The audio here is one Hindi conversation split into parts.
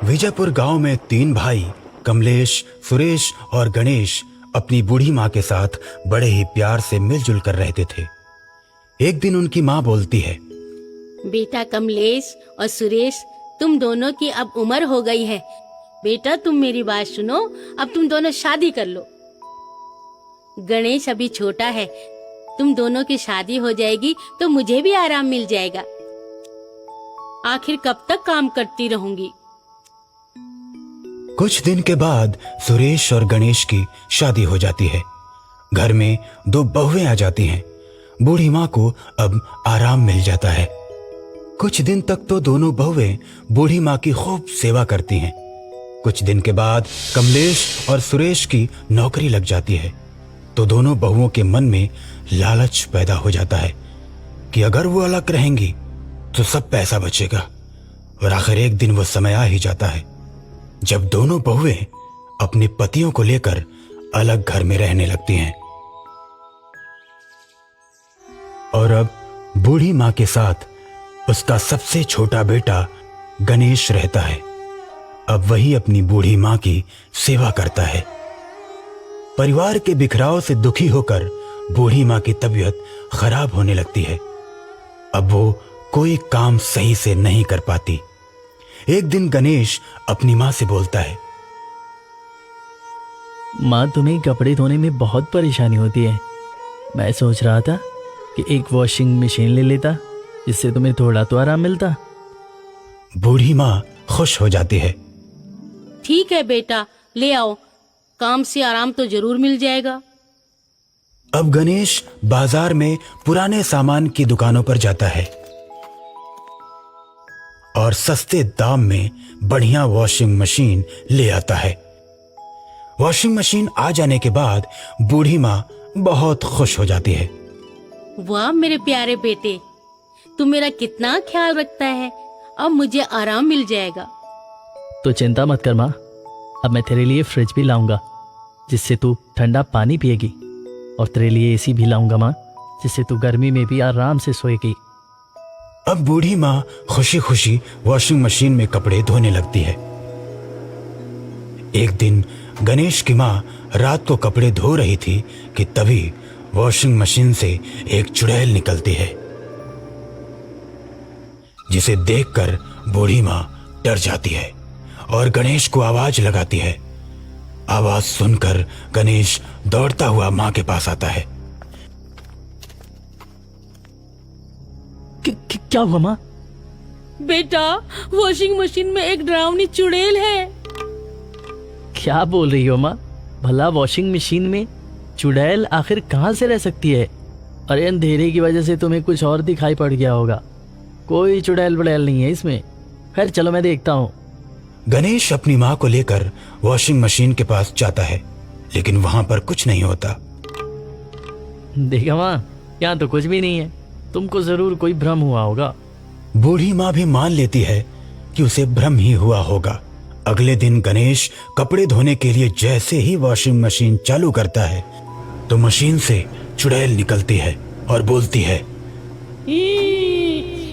विजयपुर गांव में 3 भाई कमलेश, सुरेश और गणेश अपनी बूढ़ी माँ के साथ बड़े ही प्यार से मिलजुल कर रहते थे। एक दिन उनकी माँ बोलती है, बेटा कमलेश और सुरेश, तुम दोनों की अब उम्र हो गई है। बेटा तुम मेरी बात सुनो, अब तुम दोनों शादी कर लो। गणेश अभी छोटा है, तुम दोनों की शादी हो जाएगी तो मुझे भी आराम मिल जाएगा। आखिर कब तक काम करती रहूंगी। कुछ दिन के बाद सुरेश और गणेश की शादी हो जाती है। घर में 2 बहुएं आ जाती हैं। बूढ़ी माँ को अब आराम मिल जाता है। कुछ दिन तक तो दोनों बहुएं बूढ़ी माँ की खूब सेवा करती हैं। कुछ दिन के बाद कमलेश और सुरेश की नौकरी लग जाती है तो दोनों बहुओं के मन में लालच पैदा हो जाता है कि अगर वो अलग रहेंगी तो सब पैसा बचेगा। और आखिर एक दिन वो समय आ ही जाता है जब दोनों बहुएं अपने पतियों को लेकर अलग घर में रहने लगती हैं। और अब बूढ़ी माँ के साथ उसका सबसे छोटा बेटा गणेश रहता है। अब वही अपनी बूढ़ी माँ की सेवा करता है। परिवार के बिखराव से दुखी होकर बूढ़ी माँ की तबीयत खराब होने लगती है। अब वो कोई काम सही से नहीं कर पाती। एक दिन गणेश अपनी माँ से बोलता है, माँ, तुम्हें कपड़े धोने में बहुत परेशानी होती है। मैं सोच रहा था कि एक वॉशिंग मशीन ले लेता, जिससे तुम्हें थोड़ा तो आराम मिलता। बूढ़ी माँ खुश हो जाती है। ठीक है बेटा, ले आओ, काम से आराम तो जरूर मिल जाएगा। अब गणेश बाजार में पुराने सामान की दुकानों पर जाता है और सस्ते दाम में बढ़िया वॉशिंग मशीन ले आता है। वॉशिंग मशीन आ जाने के बाद बूढ़ी माँ बहुत खुश हो जाती है। वाह मेरे प्यारे बेटे, तू मेरा कितना ख्याल रखता है। अब मुझे आराम मिल जाएगा। तो चिंता मत कर माँ, अब मैं तेरे लिए फ्रिज भी लाऊंगा, जिससे तू ठंडा पानी पिएगी। और तेरे लिए एसी भी लाऊंगा माँ, जिससे तू गर्मी में भी आराम से सोएगी। अब बूढ़ी माँ खुशी खुशी वॉशिंग मशीन में कपड़े धोने लगती है। एक दिन गणेश की माँ रात को कपड़े धो रही थी कि तभी वॉशिंग मशीन से एक चुड़ैल निकलती है, जिसे देखकर बूढ़ी माँ डर जाती है और गणेश को आवाज लगाती है। आवाज सुनकर गणेश दौड़ता हुआ माँ के पास आता है। क्या हुआ माँ? बेटा, वॉशिंग मशीन में एक डरावनी चुड़ैल है। क्या बोल रही हो माँ? भला वॉशिंग मशीन में चुड़ैल आखिर कहाँ से रह सकती है? अरे अंधेरे की वजह से तुम्हें कुछ और दिखाई पड़ गया होगा। कोई चुड़ैल बड़ैल नहीं है इसमें। खैर चलो, मैं देखता हूँ। गणेश अपनी माँ को लेकर वॉशिंग मशीन के पास जाता है, लेकिन वहां पर कुछ नहीं होता। देखा माँ, यहाँ तो कुछ भी नहीं है। तुमको जरूर कोई भ्रम हुआ होगा। बूढ़ी माँ भी मान लेती है कि उसे भ्रम ही हुआ होगा। अगले दिन गणेश कपड़े धोने के लिए जैसे ही वॉशिंग मशीन चालू करता है तो मशीन से चुड़ैल निकलती है और बोलती है,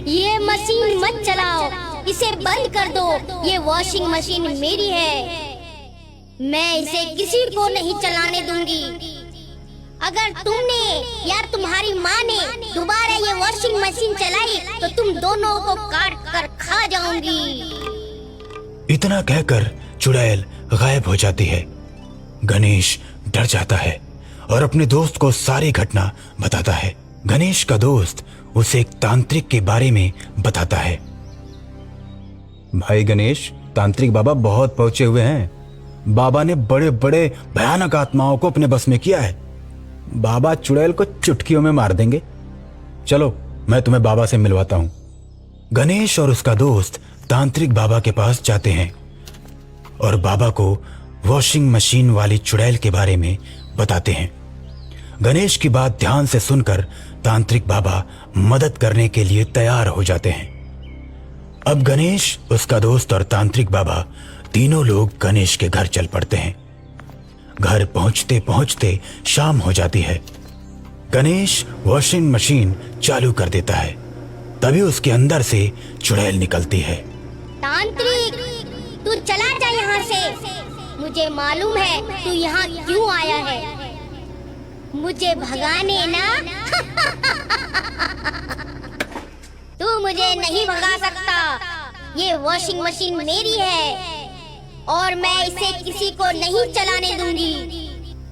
ये मशीन मत चलाओ, इसे बंद कर दो। ये वॉशिंग मशीन मेरी है, मैं इसे किसी को नहीं चलाने दूंगी। अगर तुमने या तुम्हारी माँ ने दोबारा ये वॉशिंग मशीन चलाई तो तुम दोनों को काट कर खा जाऊंगी। इतना कहकर चुड़ैल गायब हो जाती है। गणेश डर जाता है और अपने दोस्त को सारी घटना बताता है। गणेश का दोस्त उसे एक तांत्रिक के बारे में बताता है। भाई गणेश, तांत्रिक बाबा बहुत पहुंचे हुए हैं। बाबा ने बड़े बड़े भयानक आत्माओं को अपने बस में किया है। बाबा चुड़ैल को चुटकियों में मार देंगे। चलो, मैं तुम्हें बाबा से मिलवाता हूं। गणेश और उसका दोस्त तांत्रिक बाबा के पास जाते हैं और बाबा को वॉशिंग मशीन वाली चुड़ैल के बारे में बताते हैं। गणेश की बात ध्यान से सुनकर तांत्रिक बाबा मदद करने के लिए तैयार हो जाते हैं। अब गणेश, उसका दोस्त और तांत्रिक बाबा तीनों लोग गणेश के घर चल पड़ते हैं। घर पहुंचते पहुंचते शाम हो जाती है। गणेश वॉशिंग मशीन चालू कर देता है, तभी उसके अंदर से चुड़ैल निकलती है। तांत्रिक, तू मुझे मालूम है तू यहाँ क्यों आया है, मुझे भगाने ना। तू मुझे नहीं भगा सकता, ये वॉशिंग मशीन मेरी है और मैं इसे किसी को नहीं चलाने दूंगी।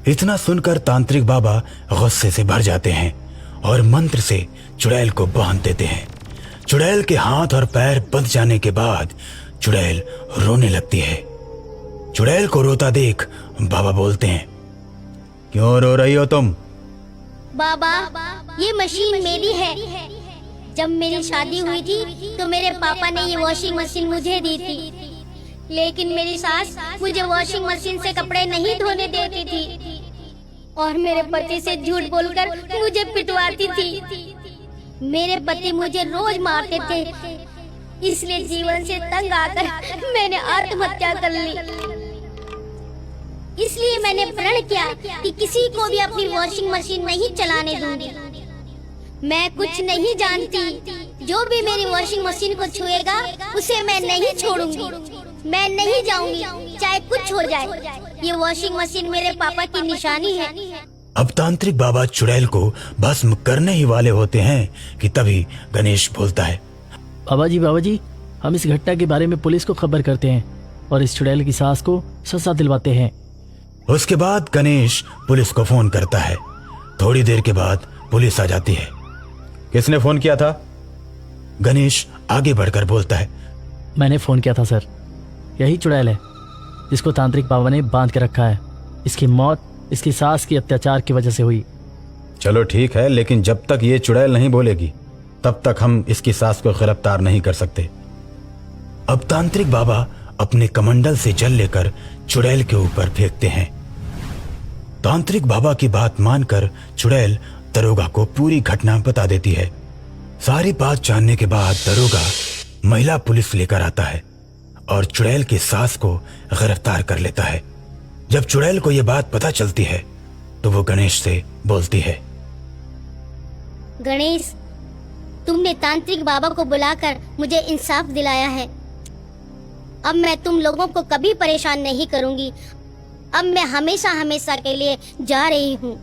इतना सुनकर तांत्रिक बाबा गुस्से से भर जाते हैं और मंत्र से चुड़ैल को बांध देते हैं। चुड़ैल के हाथ और पैर बंध जाने के बाद चुड़ैल रोने लगती है। चुड़ैल को रोता देख बाबा बोलते हैं, क्यों रो रही हो तुम? बाबा, ये मशीन मेरी है। जब मेरी शादी हुई थी तो मेरे पापा ने ये वॉशिंग मशीन मुझे दी थी, लेकिन मेरी सास मुझे वॉशिंग मशीन से कपड़े नहीं धोने देती थी और मेरे पति से झूठ बोलकर मुझे पिटवाती थी। मेरे पति मुझे रोज मारते थे, इसलिए जीवन से तंग आकर मैंने आत्महत्या कर ली। इसलिए मैंने प्रण किया कि किसी को भी अपनी वॉशिंग मशीन नहीं चलाने दूंगी। मैं कुछ नहीं जानती, जो भी मेरी वॉशिंग मशीन को छुएगा उसे मैं नहीं छोड़ूंगी। मैं नहीं जाऊंगी, चाहे कुछ हो जाए। ये वॉशिंग मशीन मेरे पापा की निशानी है। अब तांत्रिक बाबा चुड़ैल को भस्म करने ही वाले होते हैं कि तभी गणेश बोलता है, बाबा जी, हम इस घटना के बारे में पुलिस को खबर करते हैं और इस चुड़ैल की सास को सजा दिलवाते हैं। उसके बाद गणेश पुलिस को फोन करता है। थोड़ी देर के बाद पुलिस आ जाती है। किसने फोन किया था? गणेश आगे बढ़कर बोलता है, मैंने फ़ोन किया था सर। यही चुड़ैल है जिसको तांत्रिक बाबा ने बांध के रखा है। इसकी मौत इसकी सास की अत्याचार की वजह से हुई। चलो ठीक है, लेकिन जब तक ये चुड़ैल नहीं बोलेगी तब तक हम इसकी सास को गिरफ्तार नहीं कर सकते। अब तांत्रिक बाबा अपने कमंडल से जल लेकर चुड़ैल के ऊपर फेंकते हैं। तांत्रिक बाबा की बात मानकर चुड़ैल दरोगा को पूरी घटना बता देती है। सारी बात जानने के बाद दरोगा महिला पुलिस लेकर आता है और चुड़ैल की सास को गिरफ्तार कर लेता है। जब चुड़ैल को यह बात पता चलती है तो वो गणेश से बोलती है, गणेश, तुमने तांत्रिक बाबा को बुलाकर मुझे इंसाफ दिलाया है। अब मैं तुम लोगों को कभी परेशान नहीं करूंगी। अब मैं हमेशा हमेशा के लिए जा रही हूँ।